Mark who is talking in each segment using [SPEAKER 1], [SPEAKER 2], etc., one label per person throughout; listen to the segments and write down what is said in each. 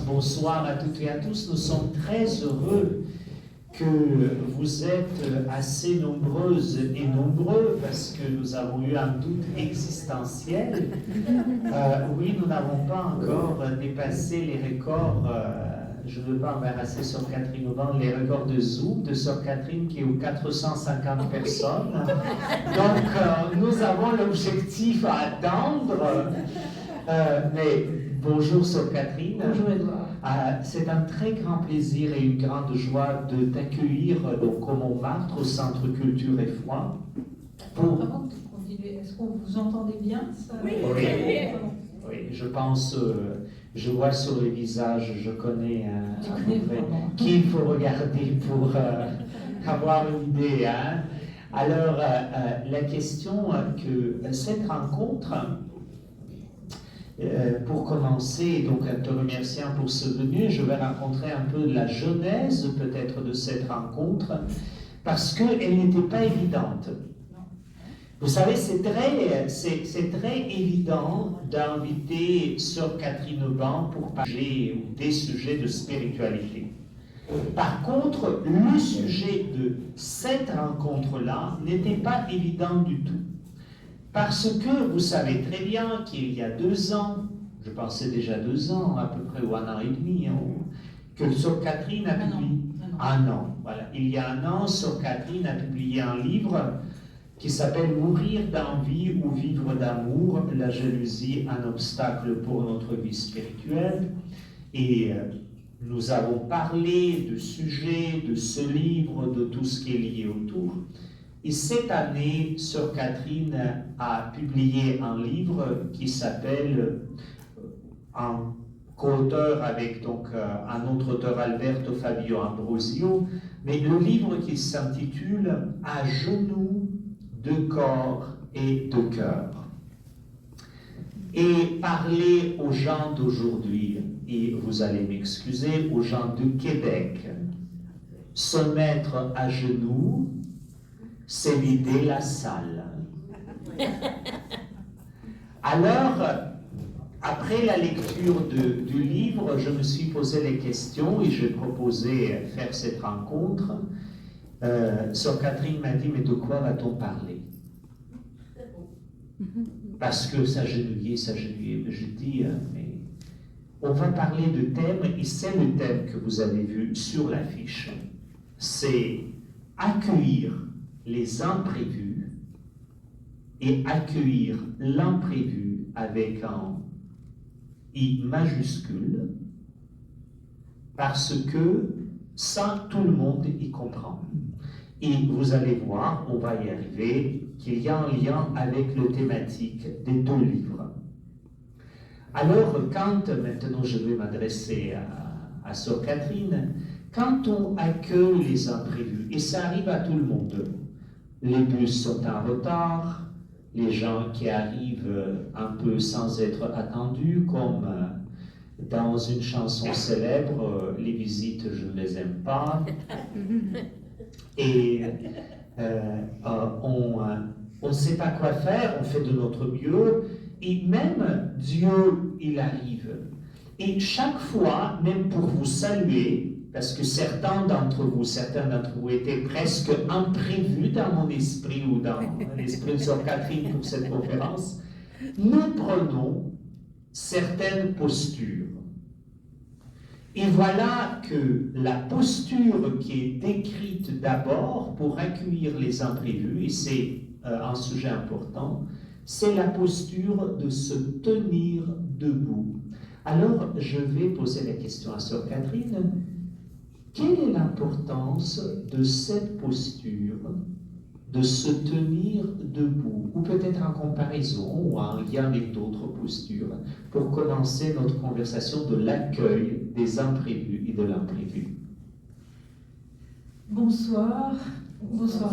[SPEAKER 1] Bonsoir à toutes et à tous. Nous sommes très heureux que vous êtes assez nombreuses et nombreux parce que nous avons eu un doute existentiel. Oui, nous n'avons pas encore dépassé les records. Je ne veux pas embarrasser Sœur Catherine Aubin, les records de Zoom de Sœur Catherine qui est aux 450 personnes. Donc, nous avons l'objectif à atteindre. Mais bonjour Sœur Catherine.
[SPEAKER 2] Bonjour Edouard.
[SPEAKER 1] C'est un très grand plaisir et une grande joie de t'accueillir au Montmartre, au Centre Culture et Foi.
[SPEAKER 2] Avant de continuer, est-ce qu'on vous entendez bien ça?
[SPEAKER 1] Oui. Oui, je pense, je vois sur les visages, je connais à peu près qui il faut regarder pour avoir une idée. Hein. Alors, la question que cette rencontre, pour commencer, donc en te remerciant pour ce venu, je vais rencontrer un peu la genèse peut-être de cette rencontre, parce qu'elle n'était pas évidente. Vous savez, c'est très évident d'inviter Sœur Catherine Aubin pour parler des sujets de spiritualité. Par contre, le sujet de cette rencontre-là n'était pas évident du tout. Parce que vous savez très bien qu'il y a 2 ans, je pensais déjà 2 ans à peu près, ou 1 an et demi, hein, que Sœur Catherine a publié... Un an, voilà. Il y a 1 an, Sœur Catherine a publié un livre qui s'appelle « Mourir d'envie ou vivre d'amour, la jalousie, un obstacle pour notre vie spirituelle ». Et nous avons parlé du sujet, de ce livre, de tout ce qui est lié autour. Et cette année, Sœur Catherine a publié un livre qui s'appelle, en co-auteur avec donc, un autre auteur, Alberto Fabio Ambrosio, mais le livre qui s'intitule « À genoux de corps et de cœur ». Et parler aux gens d'aujourd'hui, et vous allez m'excuser, aux gens du Québec, se mettre à genoux, c'est vider la salle. Alors, après la lecture du livre, je me suis posé les questions et j'ai proposé faire cette rencontre. Sœur Catherine m'a dit, mais de quoi va-t-on parler? Parce que s'agenouiller. Je dis, mais on va parler de thème, et c'est le thème que vous avez vu sur l'affiche. C'est accueillir les imprévus et accueillir l'imprévu avec un I majuscule, parce que ça, tout le monde y comprend. Et vous allez voir, on va y arriver, qu'il y a un lien avec le thématique des 2 livres. Alors, maintenant je vais m'adresser à Sœur Catherine, quand on accueille les imprévus, et ça arrive à tout le monde, les bus sont en retard, les gens qui arrivent un peu sans être attendus, comme dans une chanson célèbre, les visites, je ne les aime pas. Et on ne sait pas quoi faire, on fait de notre mieux, et même Dieu, il arrive. Et chaque fois, même pour vous saluer, parce que certains d'entre vous étaient presque imprévus dans mon esprit ou dans l'esprit de Sœur Catherine pour cette conférence, nous prenons certaines postures. Et voilà que la posture qui est décrite d'abord pour accueillir les imprévus, et c'est un sujet important, c'est la posture de se tenir debout. Alors, je vais poser la question à Sœur Catherine. Quelle est l'importance de cette posture, de se tenir debout, ou peut-être en comparaison ou en lien avec d'autres postures, pour commencer notre conversation de l'accueil des imprévus et de l'imprévu?
[SPEAKER 2] Bonsoir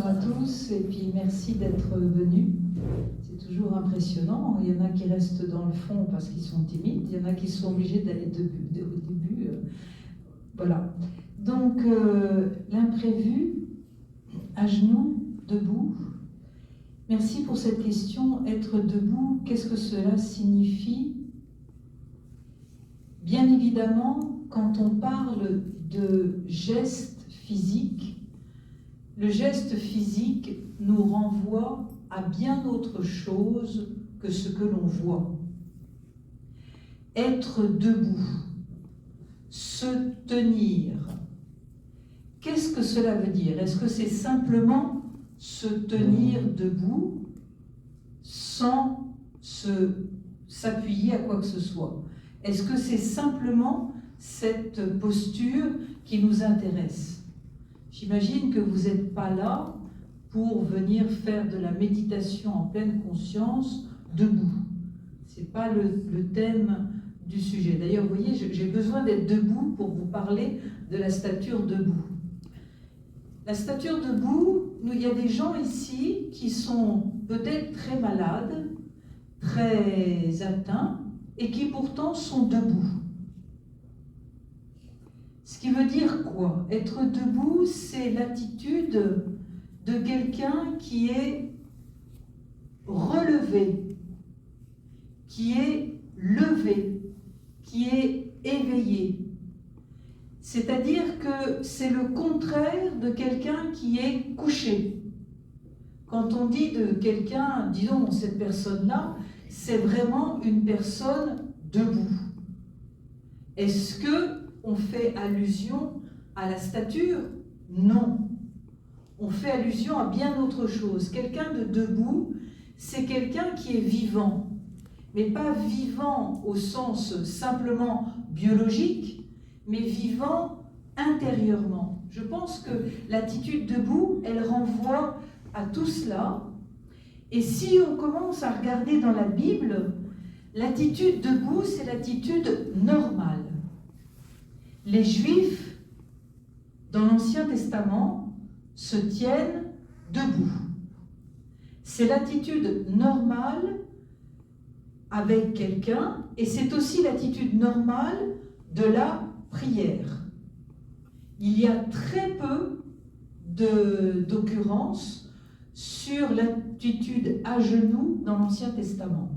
[SPEAKER 2] à tous, et puis merci d'être venus. C'est toujours impressionnant. Il y en a qui restent dans le fond parce qu'ils sont timides, il y en a qui sont obligés d'aller au début. Voilà. Donc, l'imprévu, à genoux, debout. Merci pour cette question. Être debout, qu'est-ce que cela signifie? Bien évidemment, quand on parle de geste physique, le geste physique nous renvoie à bien autre chose que ce que l'on voit. Être debout, se tenir. Qu'est-ce que cela veut dire? Est-ce que c'est simplement se tenir debout sans s'appuyer à quoi que ce soit? Est-ce que c'est simplement cette posture qui nous intéresse? J'imagine que vous n'êtes pas là pour venir faire de la méditation en pleine conscience debout. Ce n'est pas le thème du sujet. D'ailleurs, vous voyez, j'ai besoin d'être debout pour vous parler de la stature debout. La stature debout, il y a des gens ici qui sont peut-être très malades, très atteints, et qui pourtant sont debout. Ce qui veut dire quoi? Être debout, c'est l'attitude de quelqu'un qui est relevé, qui est levé, qui est éveillé. C'est-à-dire que c'est le contraire de quelqu'un qui est couché. Quand on dit de quelqu'un, disons, cette personne-là, c'est vraiment une personne debout. Est-ce qu'on fait allusion à la stature? Non. On fait allusion à bien autre chose. Quelqu'un de debout, c'est quelqu'un qui est vivant. Mais pas vivant au sens simplement biologique, mais vivant intérieurement. Je pense que l'attitude debout, elle renvoie à tout cela. Et si on commence à regarder dans la Bible, l'attitude debout, c'est l'attitude normale. Les Juifs, dans l'Ancien Testament, se tiennent debout. C'est l'attitude normale avec quelqu'un, et c'est aussi l'attitude normale de la prière. Il y a très peu d'occurrences sur l'attitude à genoux dans l'Ancien Testament.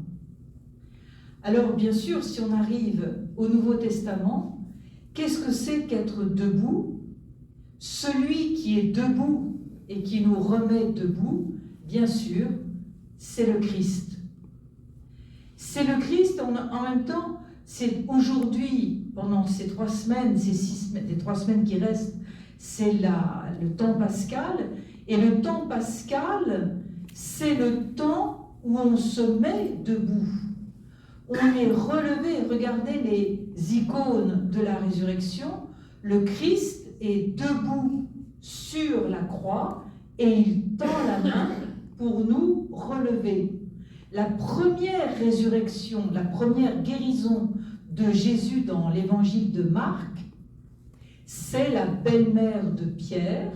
[SPEAKER 2] Alors bien sûr, si on arrive au Nouveau Testament, qu'est-ce que c'est qu'être debout? Celui qui est debout et qui nous remet debout, bien sûr, c'est le Christ. C'est le Christ, en même temps, c'est aujourd'hui, pendant ces 3 semaines, les 3 semaines qui restent, c'est le temps pascal. Et le temps pascal, c'est le temps où on se met debout. On est relevé. Regardez les icônes de la résurrection. Le Christ est debout sur la croix et il tend la main pour nous relever. La première résurrection, la première guérison de Jésus dans l'évangile de Marc, c'est la belle-mère de Pierre.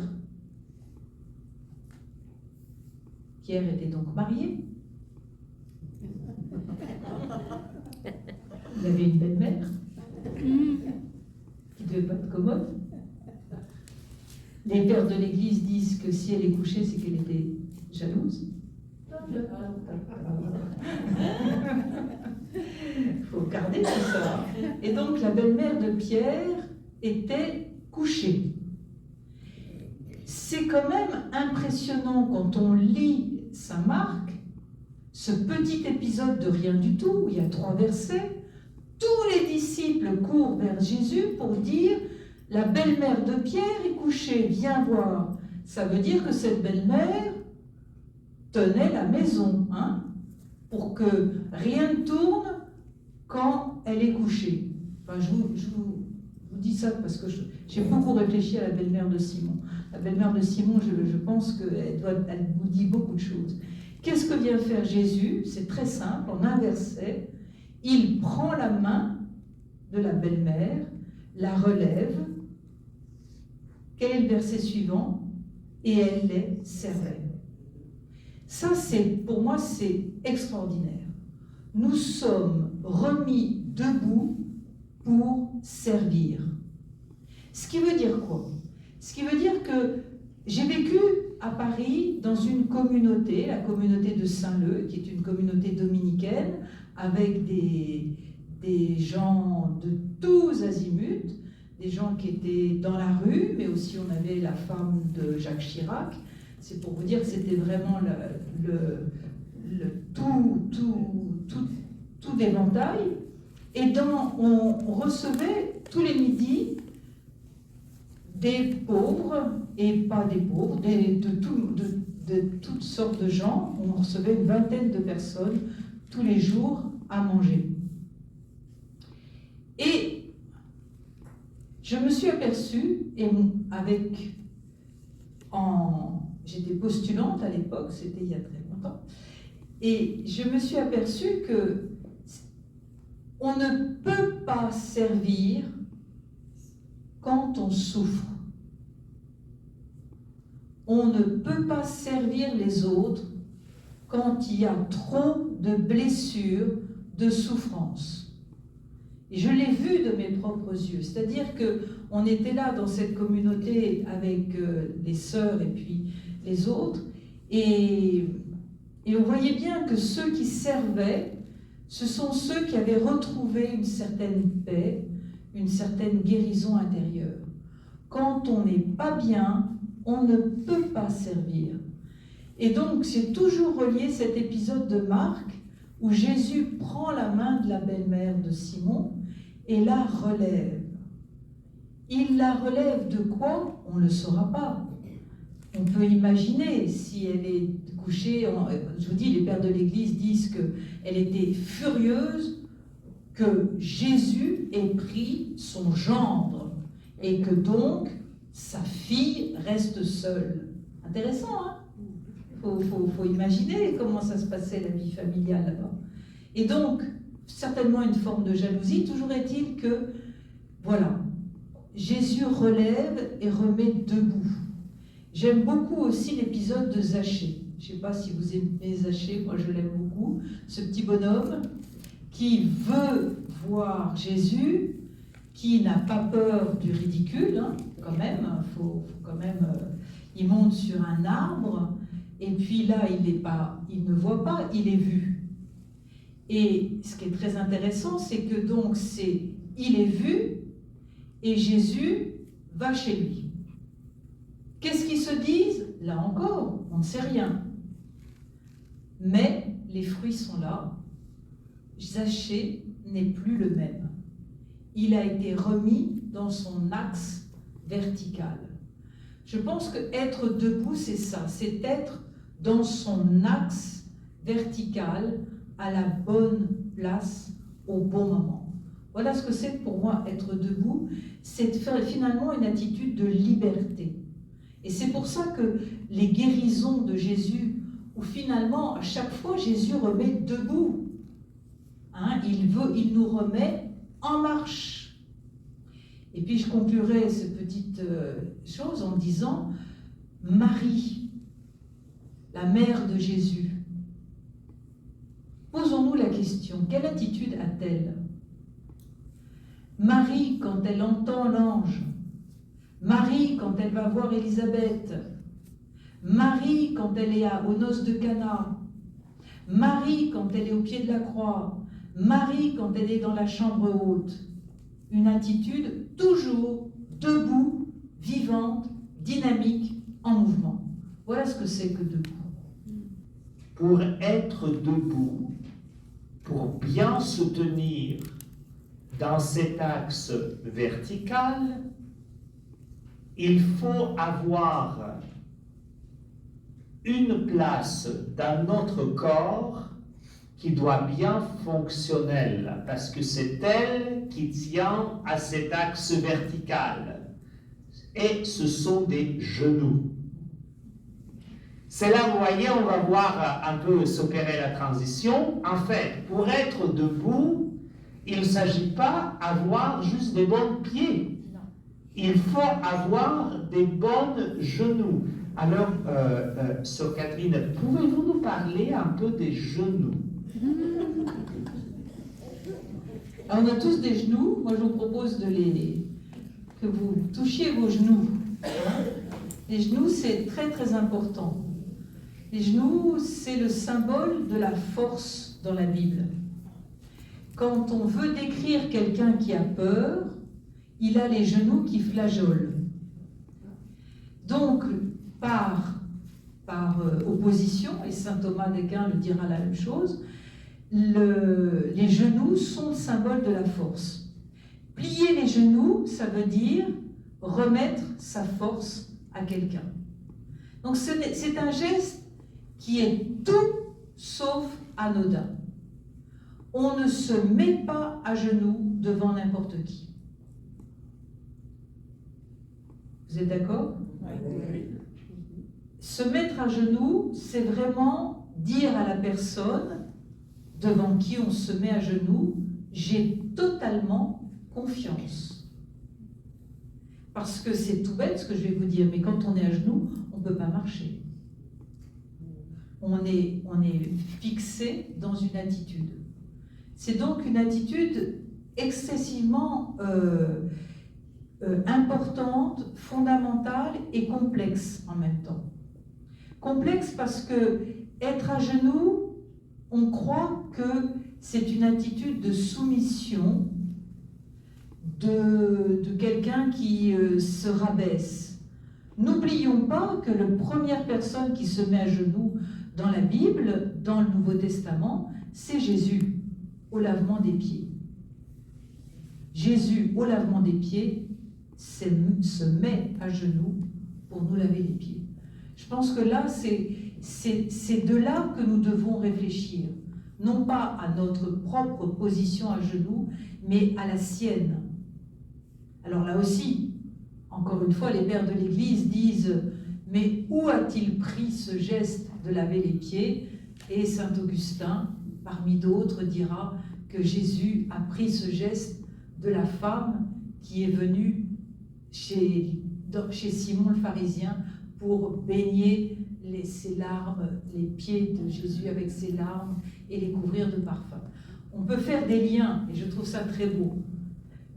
[SPEAKER 2] Pierre était donc marié. Il avait une belle-mère qui ne devait pas être commode. Les pères de l'Église disent que si elle est couchée, c'est qu'elle était jalouse. Il faut garder tout ça. Et donc la belle-mère de Pierre était couchée. C'est quand même impressionnant quand on lit Saint Marc, ce petit épisode de rien du tout, où il y a 3 versets, tous les disciples courent vers Jésus pour dire « La belle-mère de Pierre est couchée, viens voir ». Ça veut dire que cette belle-mère tenait la maison, hein, pour que rien ne tourne quand elle est couchée. Enfin, je vous dis ça parce que j'ai beaucoup réfléchi à la belle-mère de Simon. La belle-mère de Simon, je pense qu'elle nous dit beaucoup de choses. Qu'est-ce que vient faire Jésus? C'est très simple, en un verset, il prend la main de la belle-mère, la relève. Quel est le verset suivant? Et elle les servait. Ça, pour moi, c'est extraordinaire. Nous sommes remis debout pour servir. Ce qui veut dire quoi? Ce qui veut dire que j'ai vécu à Paris dans une communauté, la communauté de Saint-Leu, qui est une communauté dominicaine, avec des gens de tous azimuts, des gens qui étaient dans la rue, mais aussi on avait la femme de Jacques Chirac. C'est pour vous dire que c'était vraiment tout l'éventail. Et on recevait tous les midis des pauvres, et pas des pauvres, de toutes sortes de gens. On recevait une vingtaine de personnes tous les jours à manger. Et je me suis aperçue, j'étais postulante à l'époque, c'était il y a très longtemps, et je me suis aperçue que on ne peut pas servir quand on souffre. On ne peut pas servir les autres quand il y a trop de blessures, de souffrances. Et je l'ai vu de mes propres yeux. C'est-à-dire qu'on était là dans cette communauté avec les sœurs et puis les autres, et on voyait bien que ceux qui servaient, ce sont ceux qui avaient retrouvé une certaine paix, une certaine guérison intérieure. Quand on n'est pas bien, on ne peut pas servir. Et donc, j'ai toujours relié cet épisode de Marc où Jésus prend la main de la belle-mère de Simon et la relève. Il la relève de quoi? On ne le saura pas. On peut imaginer si elle est couchée, je vous dis, les pères de l'Église disent qu'elle était furieuse que Jésus ait pris son gendre et que donc sa fille reste seule. Intéressant, hein? Faut imaginer comment ça se passait la vie familiale là-bas. Et donc, certainement une forme de jalousie, toujours est-il que, voilà, Jésus relève et remet debout. J'aime beaucoup aussi l'épisode de Zachée. Je ne sais pas si vous aimez Zachée, moi je l'aime beaucoup. Ce petit bonhomme qui veut voir Jésus, qui n'a pas peur du ridicule, hein, quand même. Il monte sur un arbre, et puis là, il ne voit pas, il est vu. Et ce qui est très intéressant, c'est que donc il est vu, et Jésus va chez lui. Qu'est-ce qu'ils se disent? Là encore, on ne sait rien. Mais les fruits sont là. Zachée n'est plus le même. Il a été remis dans son axe vertical. Je pense que être debout, c'est ça, c'est être dans son axe vertical à la bonne place au bon moment. Voilà ce que c'est pour moi être debout, c'est de faire finalement une attitude de liberté. Et c'est pour ça que les guérisons de Jésus, où finalement à chaque fois Jésus remet debout, hein, il nous remet en marche. Et puis je conclurai cette petite chose en disant, Marie, la mère de Jésus, posons-nous la question, quelle attitude a-t-elle? Marie, quand elle entend l'ange, Marie, quand elle va voir Élisabeth, Marie, quand elle est aux noces de Cana, Marie, quand elle est au pied de la croix, Marie, quand elle est dans la chambre haute, une attitude toujours debout, vivante, dynamique, en mouvement. Voilà ce que c'est que debout.
[SPEAKER 1] Pour être debout, pour bien se tenir dans cet axe vertical, il faut avoir une place dans notre corps qui doit bien fonctionnelle, parce que c'est elle qui tient à cet axe vertical. Et ce sont des genoux. C'est là, vous voyez, on va voir un peu s'opérer la transition. En fait, pour être debout, il ne s'agit pas d'avoir juste des bons pieds. Il faut avoir des bons genoux. Alors, Sœur Catherine, pouvez-vous nous parler un peu des genoux?
[SPEAKER 2] Alors, on a tous des genoux. Moi, je vous propose que vous touchiez vos genoux. Les genoux, c'est très très important. Les genoux, c'est le symbole de la force dans la Bible. Quand on veut décrire quelqu'un qui a peur, il a les genoux qui flageolent. Donc, par opposition, et saint Thomas d'Aquin le dira la même chose, les genoux sont le symbole de la force. Plier les genoux, ça veut dire remettre sa force à quelqu'un. Donc c'est un geste qui est tout sauf anodin. On ne se met pas à genoux devant n'importe qui. Vous êtes d'accord?
[SPEAKER 3] Oui.
[SPEAKER 2] Se mettre à genoux, c'est vraiment dire à la personne devant qui on se met à genoux, j'ai totalement confiance. Parce que c'est tout bête ce que je vais vous dire, mais quand on est à genoux, on ne peut pas marcher. On est fixé dans une attitude. C'est donc une attitude excessivement importante, fondamentale et complexe en même temps. Complexe parce que être à genoux, on croit que c'est une attitude de soumission de quelqu'un qui se rabaisse. N'oublions pas que la première personne qui se met à genoux dans la Bible, dans le Nouveau Testament, c'est Jésus, au lavement des pieds. Jésus, au lavement des pieds, se met à genoux pour nous laver les pieds. Je pense que là, c'est de là que nous devons réfléchir. Non pas à notre propre position à genoux, mais à la sienne. Alors là aussi, encore une fois, les pères de l'Église disent « Mais où a-t-il pris ce geste de laver les pieds ?» Et saint Augustin, parmi d'autres, dira que Jésus a pris ce geste de la femme qui est venue chez Simon le pharisien pour baigner ses larmes, les pieds de Jésus avec ses larmes et les couvrir de parfum. On peut faire des liens, et je trouve ça très beau.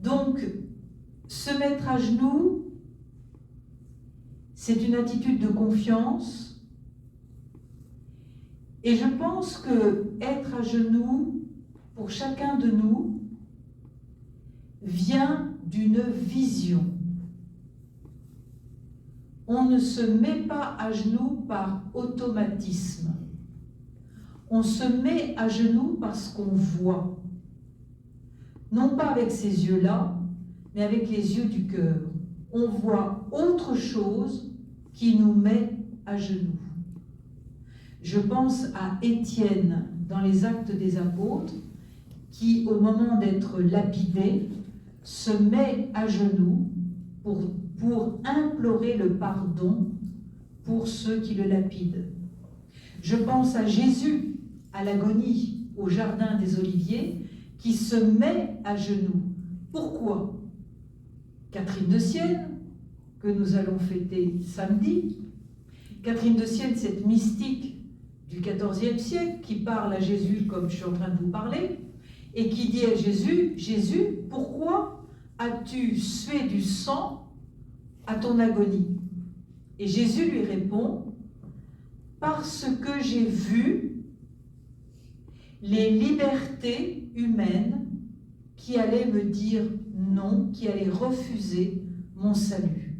[SPEAKER 2] Donc, se mettre à genoux, c'est une attitude de confiance. Et je pense que être à genoux, pour chacun de nous, vient d'une vision. On ne se met pas à genoux par automatisme. On se met à genoux parce qu'on voit. Non pas avec ces yeux-là, mais avec les yeux du cœur. On voit autre chose qui nous met à genoux. Je pense à Étienne dans les Actes des Apôtres, qui, au moment d'être lapidé, se met à genoux pour implorer le pardon pour ceux qui le lapident. Je pense à Jésus, à l'agonie, au jardin des Oliviers, qui se met à genoux. Pourquoi? Catherine de Sienne, que nous allons fêter samedi. Catherine de Sienne, cette mystique du XIVe siècle, qui parle à Jésus comme je suis en train de vous parler, et qui dit à Jésus, « Jésus, pourquoi as-tu sué du sang à ton agonie ?» Et Jésus lui répond, « Parce que j'ai vu les libertés humaines qui allaient me dire non, qui allaient refuser mon salut. »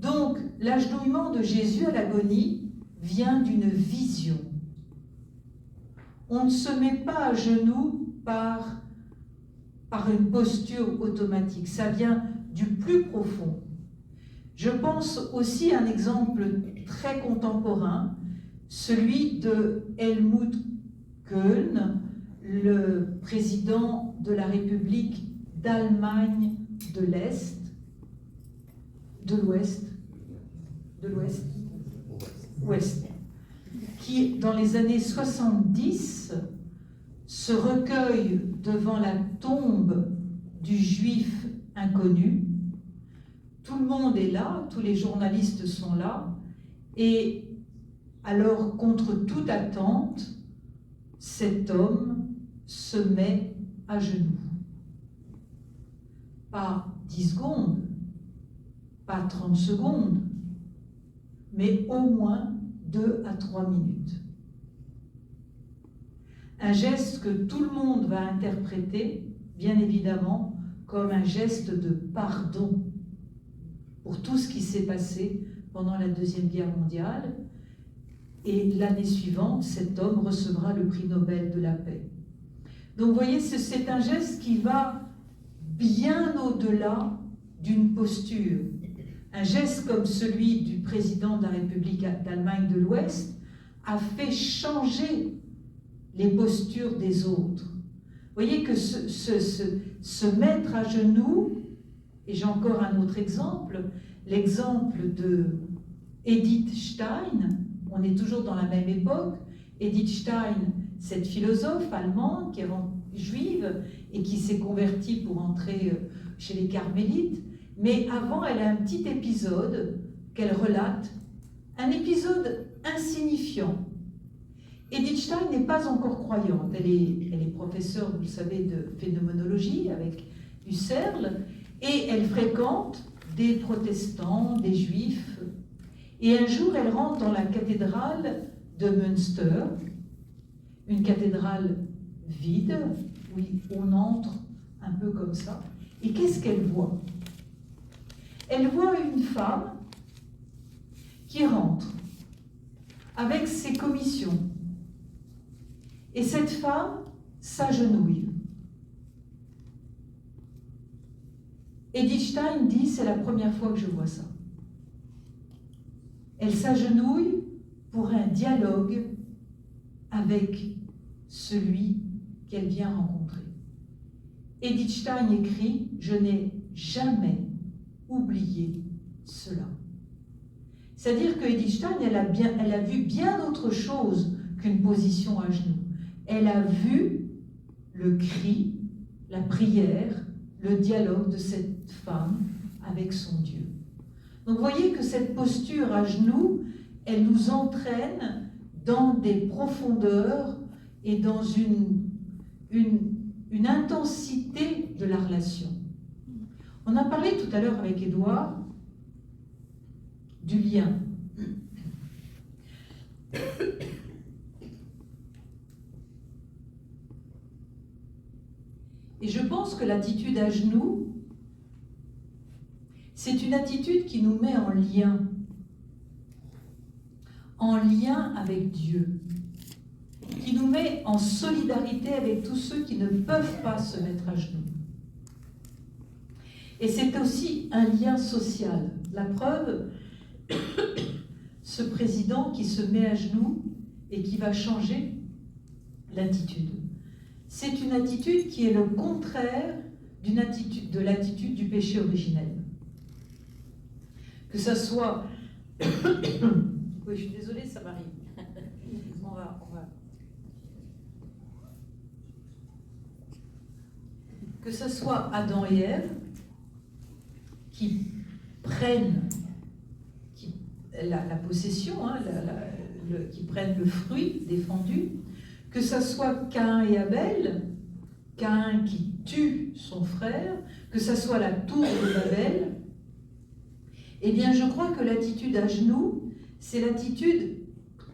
[SPEAKER 2] Donc, l'agenouillement de Jésus à l'agonie vient d'une vision. On ne se met pas à genoux par une posture automatique, ça vient du plus profond. Je pense aussi à un exemple très contemporain, celui de Helmut Kohl, le président de la République d'Allemagne de l'Est, de l'Ouest, qui, dans les années 70, se recueille devant la tombe du juif inconnu. Tout le monde est là, tous les journalistes sont là, et alors, contre toute attente, cet homme se met à genoux. Pas 10 secondes, pas 30 secondes, mais au moins 2 à 3 minutes. Un geste que tout le monde va interpréter, bien évidemment, comme un geste de pardon pour tout ce qui s'est passé pendant la Deuxième Guerre mondiale. Et l'année suivante, cet homme recevra le prix Nobel de la paix. Donc vous voyez, c'est un geste qui va bien au-delà d'une posture. Un geste comme celui du président de la République d'Allemagne de l'Ouest a fait changer les postures des autres. Vous voyez que se mettre à genoux, et j'ai encore un autre exemple, l'exemple de Edith Stein, on est toujours dans la même époque. Edith Stein, cette philosophe allemande qui est juive et qui s'est convertie pour entrer chez les carmélites, mais avant elle a un petit épisode qu'elle relate, un épisode insignifiant. Edith Stein n'est pas encore croyante, elle est professeure, vous le savez, de phénoménologie avec Husserl, et elle fréquente des protestants, des juifs, et un jour elle rentre dans la cathédrale de Münster, une cathédrale vide, où on entre un peu comme ça, et qu'est-ce qu'elle voit? Elle voit une femme qui rentre avec ses commissions, et cette femme s'agenouille. Edith Stein dit, c'est la première fois que je vois ça. Elle s'agenouille pour un dialogue avec celui qu'elle vient rencontrer. Edith Stein écrit, je n'ai jamais oublié cela. C'est-à-dire que Edith Stein, elle a vu bien autre chose qu'une position à genoux. Elle a vu le cri, la prière, le dialogue de cette femme avec son Dieu. Donc vous voyez que cette posture à genoux, elle nous entraîne dans des profondeurs et dans une intensité de la relation. On a parlé tout à l'heure avec Édouard du lien. Et je pense que l'attitude à genoux, c'est une attitude qui nous met en lien avec Dieu, qui nous met en solidarité avec tous ceux qui ne peuvent pas se mettre à genoux. Et c'est aussi un lien social. La preuve, ce président qui se met à genoux et qui va changer l'attitude. C'est une attitude qui est le contraire de l'attitude du péché originel. Que ça soit... Oui, je suis désolée, ça m'arrive. On va... Que ce soit Adam et Ève qui prennent la possession, qui prennent le fruit défendu, que ce soit Caïn et Abel, Caïn qui tue son frère, que ce soit la tour de Babel, eh bien je crois que l'attitude à genoux, c'est l'attitude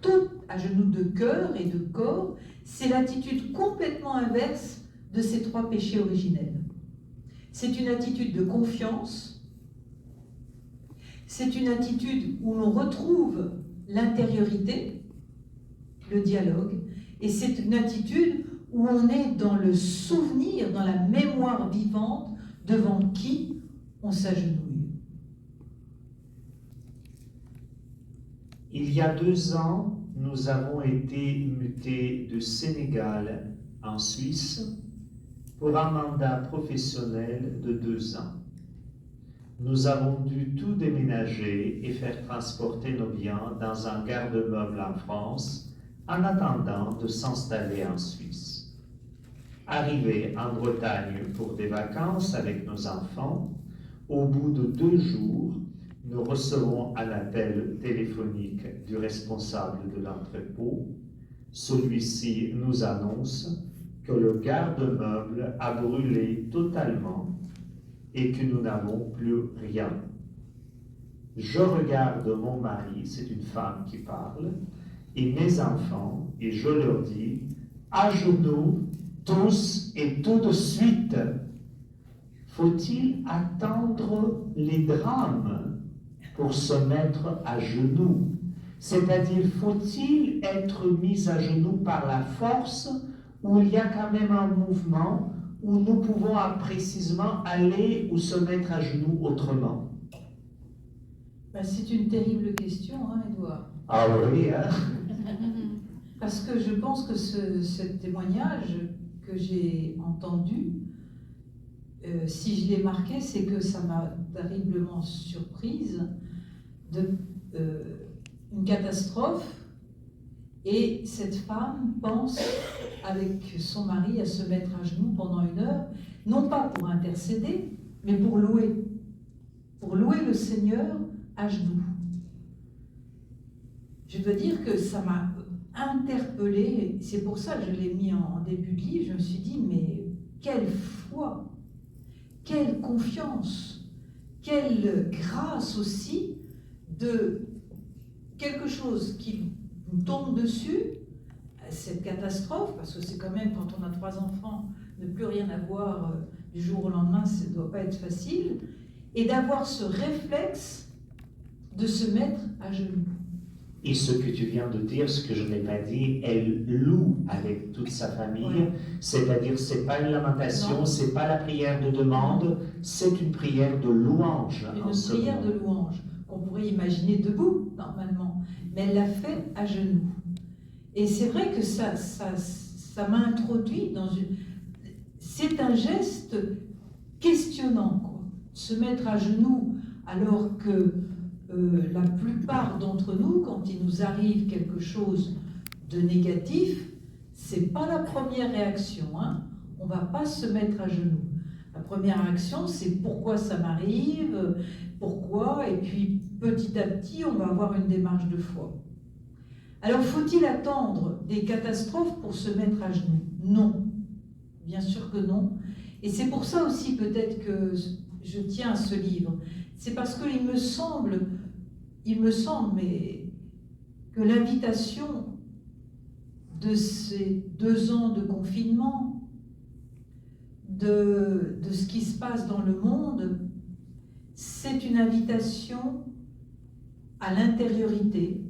[SPEAKER 2] toute à genoux de cœur et de corps, c'est l'attitude complètement inverse de ces trois péchés originels. C'est une attitude de confiance, c'est une attitude où l'on retrouve l'intériorité, le dialogue, et c'est une attitude où on est dans le souvenir, dans la mémoire vivante devant qui on s'agenouille.
[SPEAKER 1] Il y a 2 ans, nous avons été mutés de Sénégal en Suisse pour un mandat professionnel de 2 ans. Nous avons dû tout déménager et faire transporter nos biens dans un garde-meuble en France en attendant de s'installer en Suisse. Arrivés en Bretagne pour des vacances avec nos enfants, au bout de 2 jours, nous recevons un appel téléphonique du responsable de l'entrepôt. Celui-ci nous annonce que le garde-meuble a brûlé totalement et que nous n'avons plus rien. Je regarde mon mari, c'est une femme qui parle, et mes enfants, et je leur dis, à genoux, tous et tout de suite, Faut-il attendre les drames pour se mettre à genoux? C'est-à-dire, faut-il être mis à genoux par la force, ou il y a quand même un mouvement où nous pouvons précisément aller ou se mettre à genoux autrement?
[SPEAKER 2] Ben, c'est une terrible question, hein, Édouard.
[SPEAKER 1] Ah oui, hein?
[SPEAKER 2] Parce que je pense que ce témoignage que j'ai entendu, si je l'ai marqué, c'est que ça m'a terriblement surprise une catastrophe, et cette femme pense avec son mari à se mettre à genoux pendant 1 heure, non pas pour intercéder, mais pour louer le Seigneur à genoux. Je dois dire que ça m'a interpellée, c'est pour ça que je l'ai mis en début de livre. Je me suis dit, mais quelle foi, quelle confiance, quelle grâce aussi de quelque chose qui nous tombe dessus, cette catastrophe, parce que c'est quand même, quand on a 3 enfants, ne plus rien avoir du jour au lendemain, ça ne doit pas être facile, et d'avoir ce réflexe de se mettre à genoux.
[SPEAKER 1] Et ce que tu viens de dire, ce que je n'ai pas dit, elle loue avec toute sa famille, ouais. C'est-à-dire, c'est pas une lamentation, c'est pas la prière de demande, c'est une prière de louange.
[SPEAKER 2] Une prière de louange qu'on pourrait imaginer debout normalement, mais elle l'a fait à genoux. Et c'est vrai que ça m'a introduit dans une. C'est un geste questionnant, quoi. Se mettre à genoux alors que la plupart d'entre nous, quand il nous arrive quelque chose de négatif, c'est pas la première réaction, hein. On va pas se mettre à genoux. La première réaction, c'est pourquoi ça m'arrive, pourquoi, et puis petit à petit, on va avoir une démarche de foi. Alors, faut-il attendre des catastrophes pour se mettre à genoux? Non, bien sûr que non. Et c'est pour ça aussi peut-être que je tiens à ce livre. C'est parce qu'il me semble, mais que l'invitation de ces 2 ans de confinement, de ce qui se passe dans le monde, c'est une invitation à l'intériorité.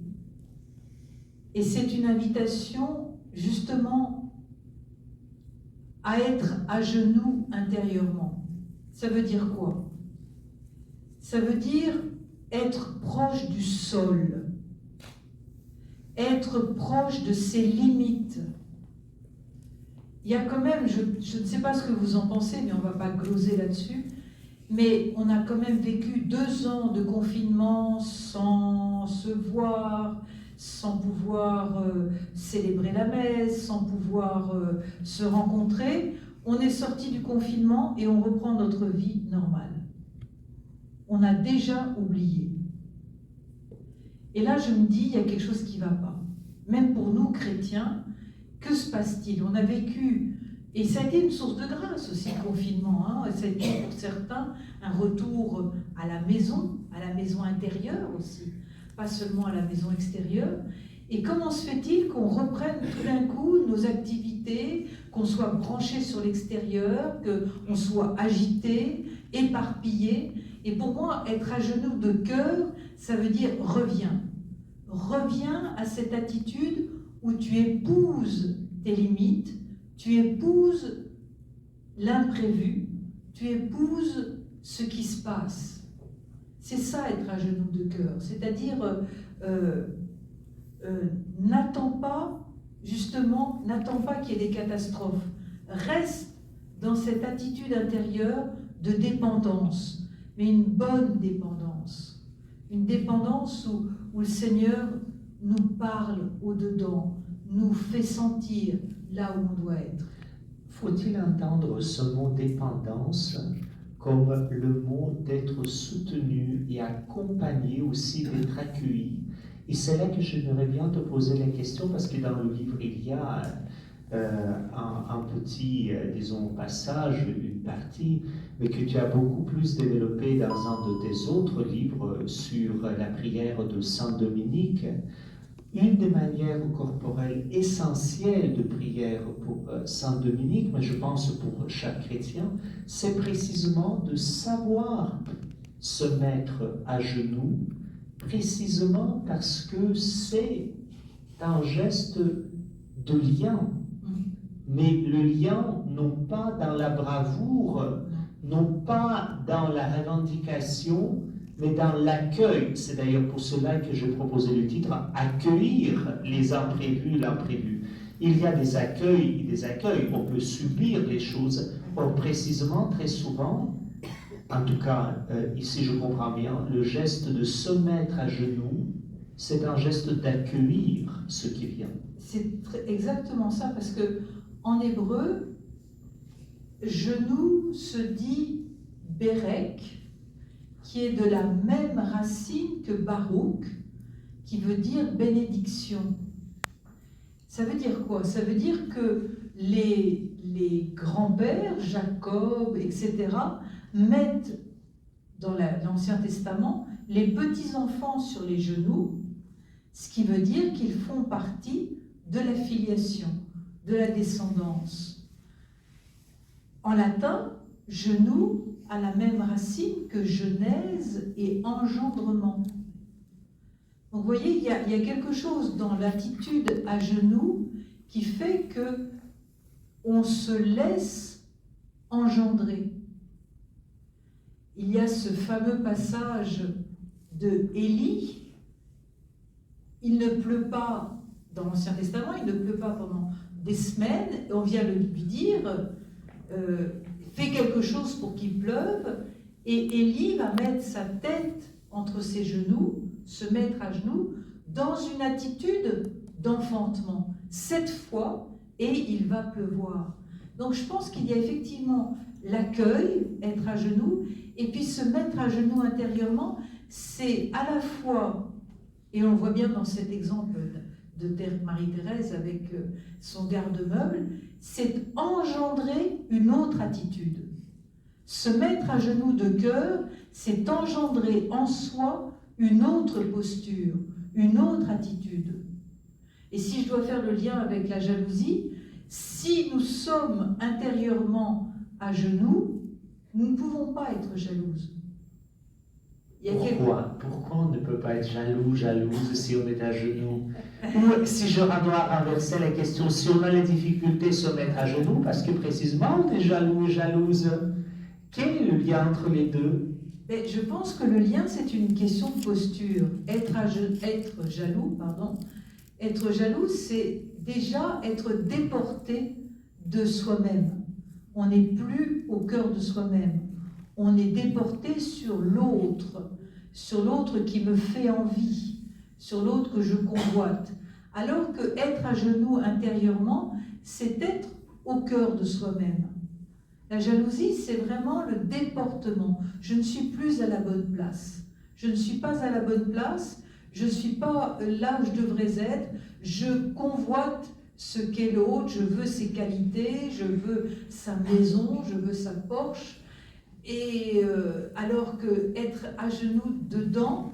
[SPEAKER 2] Et c'est une invitation justement à être à genoux intérieurement. Ça veut dire quoi? Ça veut dire être proche du sol, être proche de ses limites. Il y a quand même, je ne sais pas ce que vous en pensez, mais on ne va pas gloser là-dessus, mais on a quand même vécu 2 ans de confinement sans se voir, sans pouvoir célébrer la messe, sans pouvoir se rencontrer. On est sorti du confinement et on reprend notre vie normale. On a déjà oublié. Et là, je me dis, il y a quelque chose qui ne va pas. Même pour nous, chrétiens, que se passe-t-il? On a vécu, et ça a été une source de grâce aussi, le confinement, hein. Ça a été pour certains un retour à la maison intérieure aussi, pas seulement à la maison extérieure. Et comment se fait-il qu'on reprenne tout d'un coup nos activités, qu'on soit branché sur l'extérieur, qu'on soit agité, éparpillé? Et pour moi, être à genoux de cœur, ça veut dire reviens. Reviens à cette attitude où tu épouses tes limites, tu épouses l'imprévu, tu épouses ce qui se passe. C'est ça, être à genoux de cœur. C'est-à-dire, n'attends pas qu'il y ait des catastrophes. Reste dans cette attitude intérieure de dépendance, mais une bonne dépendance. Une dépendance où le Seigneur nous parle au-dedans, nous fait sentir là où on doit être.
[SPEAKER 1] Faut-il entendre ce mot dépendance comme le mot d'être soutenu et accompagné aussi, d'être accueilli? Et c'est là que j'aimerais bien te poser la question, parce que dans le livre, il y a un petit, disons, passage, une partie, mais que tu as beaucoup plus développé dans un de tes autres livres sur la prière de Saint Dominique, une des manières corporelles essentielles de prière pour Saint Dominique, mais je pense pour chaque chrétien, c'est précisément de savoir se mettre à genoux, précisément parce que c'est un geste de lien. Mais le lien, non pas dans la bravoure, non pas dans la revendication, mais dans l'accueil. C'est d'ailleurs pour cela que j'ai proposé le titre « Accueillir les imprévus, l'imprévu ». Il y a des accueils et des accueils. On peut subir les choses. Or, précisément, très souvent, en tout cas, ici je comprends bien, le geste de se mettre à genoux, c'est un geste d'accueillir ce qui vient.
[SPEAKER 2] C'est exactement ça, parce que en hébreu, genou se dit Berek, qui est de la même racine que Baruch, qui veut dire bénédiction. Ça veut dire quoi? Ça veut dire que les grands-pères, Jacob, etc., mettent dans l'Ancien Testament les petits-enfants sur les genoux, ce qui veut dire qu'ils font partie de la filiation, de la descendance. En latin, genou a la même racine que genèse et engendrement. Donc vous voyez, il y a quelque chose dans l'attitude à genoux qui fait que on se laisse engendrer. Il y a ce fameux passage de Élie. Il ne pleut pas, dans l'Ancien Testament, il ne pleut pas pendant des semaines, et on vient lui dire fais quelque chose pour qu'il pleuve, et Élie va mettre sa tête entre ses genoux, se mettre à genoux, dans une attitude d'enfantement. 7 fois, et il va pleuvoir. Donc je pense qu'il y a effectivement l'accueil, être à genoux, et puis se mettre à genoux intérieurement, c'est à la fois, et on le voit bien dans cet exemple de Marie-Thérèse avec son garde-meuble, c'est engendrer une autre attitude. Se mettre à genoux de cœur, c'est engendrer en soi une autre posture, une autre attitude. Et si je dois faire le lien avec la jalousie, si nous sommes intérieurement à genoux, nous ne pouvons pas être jalouses.
[SPEAKER 1] Pourquoi on ne peut pas être jalouse si on est à genoux? Ou si je dois renverser la question, si on a la difficulté de se mettre à genoux, parce que précisément on est jaloux et jalouse, quel est le lien entre les deux?
[SPEAKER 2] Mais je pense que le lien, c'est une question de posture. Être jaloux, c'est déjà être déporté de soi-même. On n'est plus au cœur de soi-même. On est déporté sur l'autre qui me fait envie, sur l'autre que je convoite. Alors que être à genoux intérieurement, c'est être au cœur de soi-même. La jalousie, c'est vraiment le déportement. Je ne suis plus à la bonne place. Je ne suis pas à la bonne place. Je ne suis pas là où je devrais être. Je convoite ce qu'est l'autre. Je veux ses qualités. Je veux sa maison. Je veux sa Porsche. Et alors que être à genoux dedans,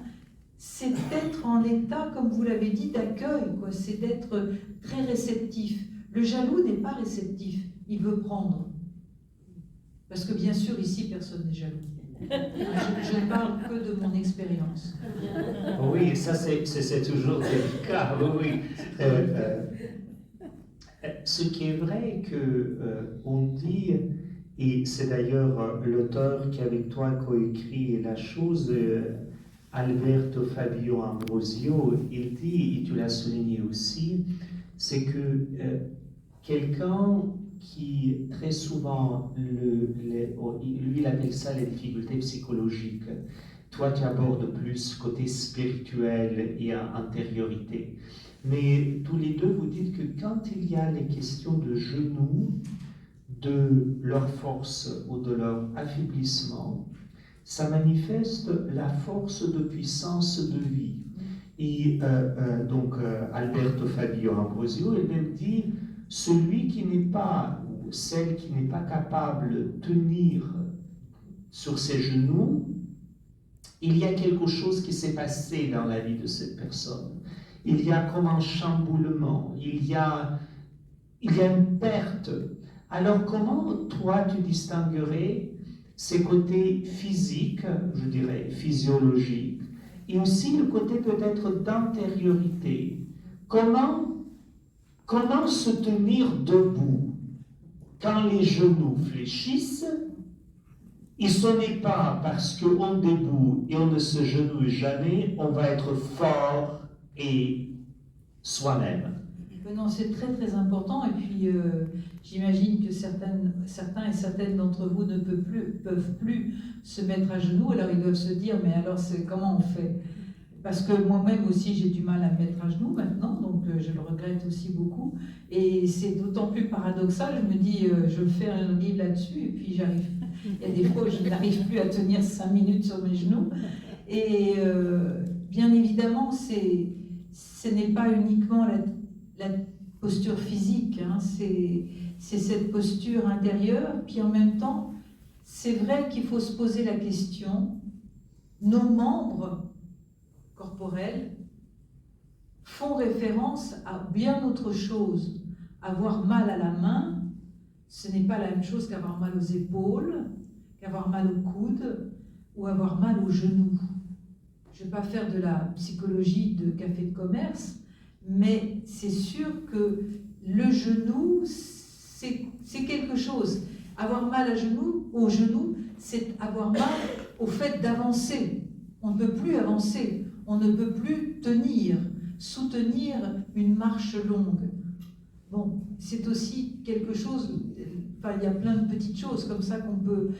[SPEAKER 2] c'est être en état, comme vous l'avez dit, d'accueil. C'est d'être très réceptif. Le jaloux n'est pas réceptif. Il veut prendre. Parce que bien sûr, ici, personne n'est jaloux. Je ne parle que de mon expérience.
[SPEAKER 1] Oui, ça c'est toujours délicat. Oui. Ce qui est vrai qu'on dit, et c'est d'ailleurs l'auteur qui avec toi coécrit la chose, Alberto Fabio Ambrosio, il dit, et tu l'as souligné aussi, c'est que quelqu'un qui très souvent, lui il appelle ça les difficultés psychologiques. Toi tu abordes plus côté spirituel et intériorité. Mais tous les deux vous dites que quand il y a les questions de genoux, de leur force ou de leur affaiblissement, ça manifeste la force de puissance de vie. Et donc Alberto Fabio Ambrosio, il même dit celui qui n'est pas, ou celle qui n'est pas capable de tenir sur ses genoux, il y a quelque chose qui s'est passé dans la vie de cette personne. il y a comme un chamboulement, il y a une perte. Alors comment toi tu distinguerais ces côtés physiques, je dirais physiologiques, et aussi le côté peut-être d'intériorité? Comment se tenir debout quand les genoux fléchissent? Et ce n'est pas parce qu'on est debout et on ne se genouille jamais, on va être fort et soi-même.
[SPEAKER 2] Non, c'est très très important. Et puis j'imagine que certains et certaines d'entre vous ne peuvent plus se mettre à genoux. Alors ils doivent se dire, mais alors comment on fait? Parce que moi-même aussi j'ai du mal à me mettre à genoux maintenant, donc je le regrette aussi beaucoup. Et c'est d'autant plus paradoxal, je me dis, je fais un livre là-dessus, et puis j'arrive. Il y a des fois où je n'arrive plus à tenir 5 minutes sur mes genoux. Et bien évidemment, ce n'est pas uniquement la posture physique, hein, c'est cette posture intérieure. Puis en même temps, c'est vrai qu'il faut se poser la question, nos membres corporels font référence à bien autre chose. Avoir mal à la main, ce n'est pas la même chose qu'avoir mal aux épaules, qu'avoir mal au coude ou avoir mal aux genoux. Je ne vais pas faire de la psychologie de café de commerce, mais c'est sûr que le genou, c'est quelque chose. Avoir mal au genou, c'est avoir mal au fait d'avancer. On ne peut plus avancer, on ne peut plus soutenir une marche longue. Bon, c'est aussi quelque chose, enfin il y a plein de petites choses comme ça qu'on peut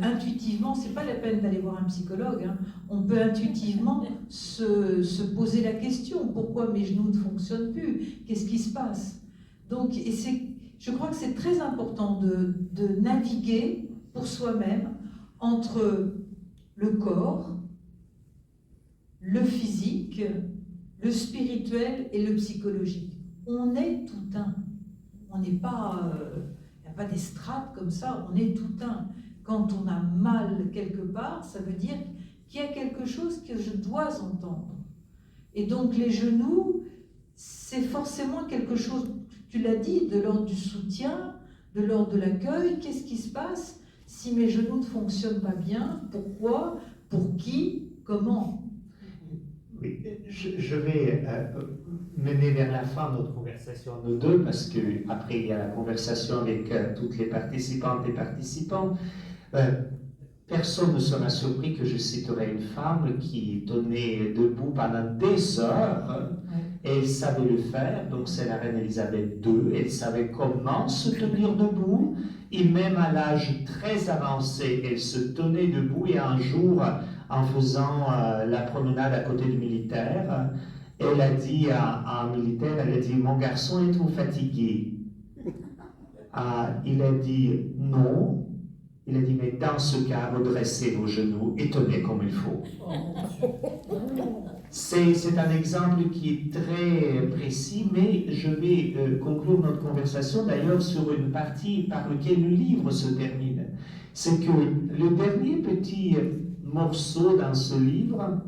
[SPEAKER 2] intuitivement, c'est pas la peine d'aller voir un psychologue, hein, on peut intuitivement se poser la question, pourquoi mes genoux ne fonctionnent plus, qu'est-ce qui se passe? Donc, je crois que c'est très important de naviguer pour soi-même entre le corps, le physique, le spirituel et le psychologique. On est tout un. On n'est pas, il n'y a pas des strates comme ça, on est tout un. Quand on a mal quelque part, ça veut dire qu'il y a quelque chose que je dois entendre. Et donc les genoux, c'est forcément quelque chose, tu l'as dit, de l'ordre du soutien, de l'ordre de l'accueil. Qu'est-ce qui se passe si mes genoux ne fonctionnent pas bien? Pourquoi? Pour qui? Comment?
[SPEAKER 1] Oui, je vais mener vers la fin notre conversation, nous deux, parce qu'après il y a la conversation avec toutes les participantes et participants. Personne ne sera surpris que je citerai une femme qui tenait debout pendant des heures, et elle savait le faire, donc c'est la reine Elisabeth II, elle savait comment se tenir debout, et même à l'âge très avancé, elle se tenait debout, et un jour, en faisant la promenade à côté du militaire, elle a dit à un militaire, elle a dit, mon garçon, êtes-vous fatigué? Il a dit non. Il a dit, mais dans ce cas, redressez vos genoux et tenez comme il faut. C'est un exemple qui est très précis, mais je vais conclure notre conversation d'ailleurs sur une partie par laquelle le livre se termine. C'est que le dernier petit morceau dans ce livre,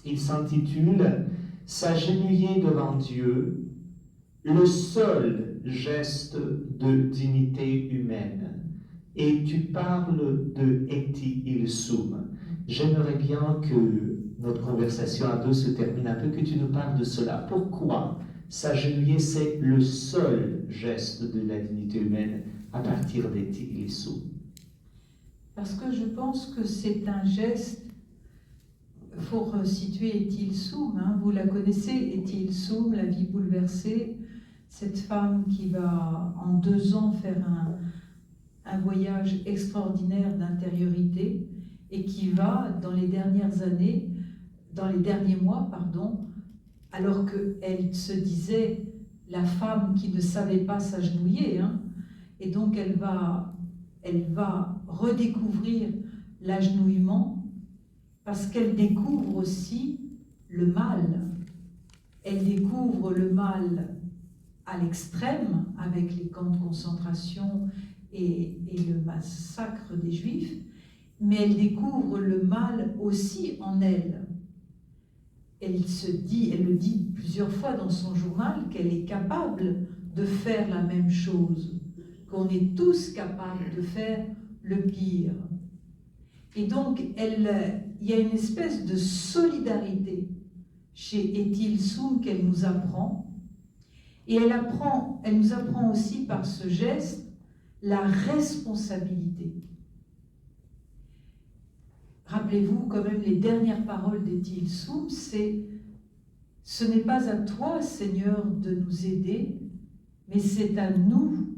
[SPEAKER 1] il s'intitule « S'agenouiller devant Dieu, le seul geste de dignité humaine ». Et tu parles de Eti il Sum. J'aimerais bien que notre conversation à deux se termine un peu, que tu nous parles de cela. Pourquoi s'agenouiller, c'est le seul geste de la dignité humaine à partir d'Eti il Sum?
[SPEAKER 2] Parce que je pense que c'est un geste. Il faut resituer Eti il Sum, hein, vous la connaissez, Eti il Sum, la vie bouleversée, cette femme qui va en 2 ans faire un voyage extraordinaire d'intériorité et qui va, dans les dernières années, dans les derniers mois, pardon, alors qu'elle se disait la femme qui ne savait pas s'agenouiller, hein, et donc elle va redécouvrir l'agenouillement parce qu'elle découvre aussi le mal. Elle découvre le mal à l'extrême avec les camps de concentration et le massacre des Juifs, mais elle découvre le mal aussi en elle. elle le dit plusieurs fois dans son journal, qu'elle est capable de faire la même chose, qu'on est tous capables de faire le pire. Et donc, il y a une espèce de solidarité chez Ethel Soum qu'elle nous apprend. Et elle nous apprend aussi par ce geste la responsabilité. Rappelez-vous quand même les dernières paroles d'Ethel Soum, c'est « Ce n'est pas à toi, Seigneur, de nous aider, mais c'est à nous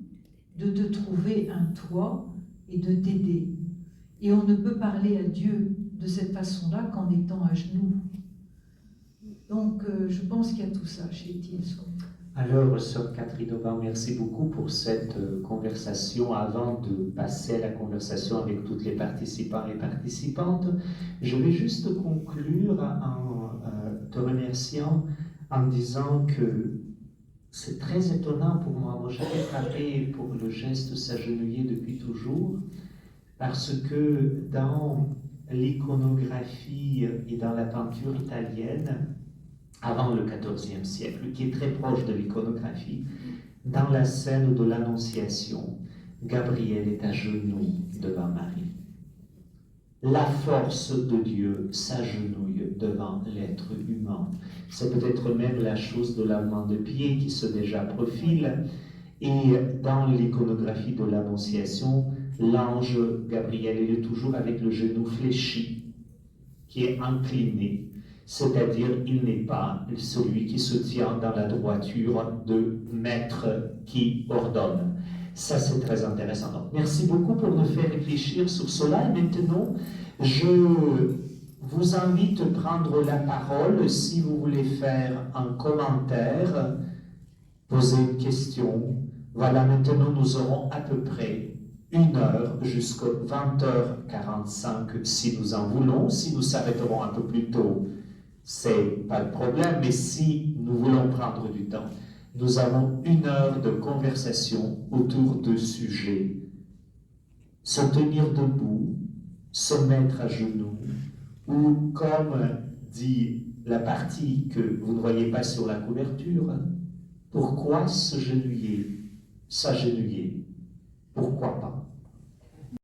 [SPEAKER 2] de te trouver un toit et de t'aider. » Et on ne peut parler à Dieu de cette façon-là qu'en étant à genoux. Donc, je pense qu'il y a tout ça chez Ethel Soum.
[SPEAKER 1] Alors, Sœur Catherine Aubin, merci beaucoup pour cette conversation. Avant de passer à la conversation avec toutes les participants et participantes, je vais juste conclure en te remerciant en disant que c'est très étonnant pour moi. Moi, j'avais frappé pour le geste s'agenouiller depuis toujours, parce que dans l'iconographie et dans la peinture italienne, avant le XIVe siècle, qui est très proche de l'iconographie, dans la scène de l'Annonciation, Gabriel est à genoux devant Marie. La force de Dieu s'agenouille devant l'être humain. C'est peut-être même la chose de lavement de pied qui se déjà profile. Et dans l'iconographie de l'Annonciation, l'ange Gabriel est toujours avec le genou fléchi, qui est incliné. C'est-à-dire, il n'est pas celui qui se tient dans la droiture de maître qui ordonne. Ça, c'est très intéressant. Donc, merci beaucoup pour nous faire réfléchir sur cela. Et maintenant, je vous invite à prendre la parole si vous voulez faire un commentaire, poser une question. Voilà, maintenant, nous aurons à peu près 1 heure jusqu'à 20h45 si nous en voulons. Si nous s'arrêterons un peu plus tôt, c'est pas de problème, mais si nous voulons prendre du temps, nous avons 1 heure de conversation autour de sujets. Se tenir debout, se mettre à genoux, ou comme dit la partie que vous ne voyez pas sur la couverture, pourquoi s'agenouiller? Pourquoi pas?